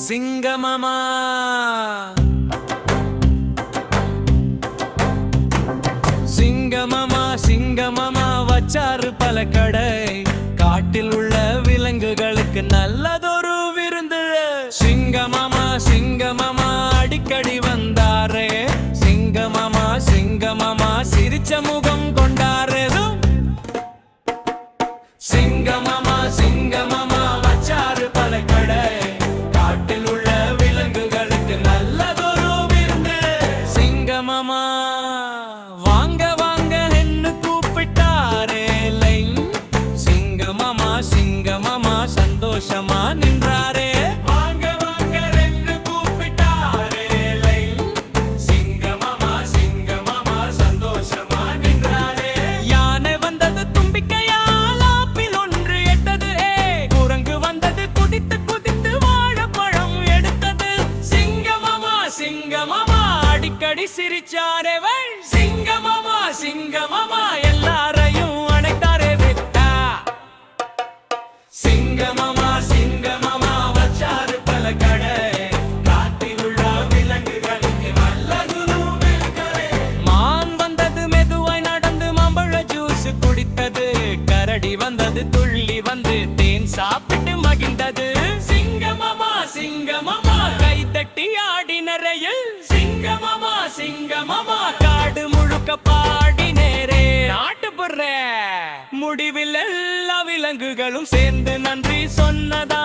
சிங்கமமா சிங்கமமா சிங்கமமா வச்சாரு பல கடை. காட்டில் உள்ள விலங்குகளுக்கு நல்லதொரு விருந்து. சிங்கமமா சிங்கமமா அடிக்கடி வந்தாரே. சிங்கமமா சிங்கமமா சிரிச்ச முகம் கொண்டாரே. சிங்கமமா சிங்கமமா வச்சாரு பல கடை. காட்டில் உள்ள விலங்குகளுக்கு நல்லதொரு விருந்து. சிங்கமமா வாங்க வாங்க என்று கூப்பிட்டாரே. சிங்கமமா சிங்கமமா சந்தோஷமா நின்றாரே. வாங்க வாங்க என்று கூப்பிட்டாரே. சிங்கமமா சிங்கமமா சந்தோஷமா நின்றாரே. யானை வந்தது தும்பிக்கையால் ஆப்பிள் ஒன்று எட்டது. குரங்கு வந்தது குதித்து குதித்து வாழைப்பழம் எடுத்தது. சிங்கமமா சிங்கமமா அடிக்கடி சிரிச்சாரே. சிங்கமமா சிங்கமமா எல்லாரையும் அணைத்தாரே. விட்டா சிங்கமமா சிங்கமமா வச்சாரு பல கடை. காட்டில் உள்ள விலங்குகளுக்கு நல்லதொரு விருந்து. மான் வந்தது மெதுவாய் நடந்து மாம்பழ ஜூஸ் குடித்தது. கரடி வந்தது துள்ளி வந்து தேன் சாப்பிட்டு மகிழ்ந்தது. சிங்கமமா சிங்கமமா கை தட்டி ஆடினரையில். சிங்கமமா சிங்கமமா காடு முழுக்க பாடினேரே. நாட்டுப்புற முடிவில் எல்லா விலங்குகளும் சேர்ந்து நன்றி சொன்னதா.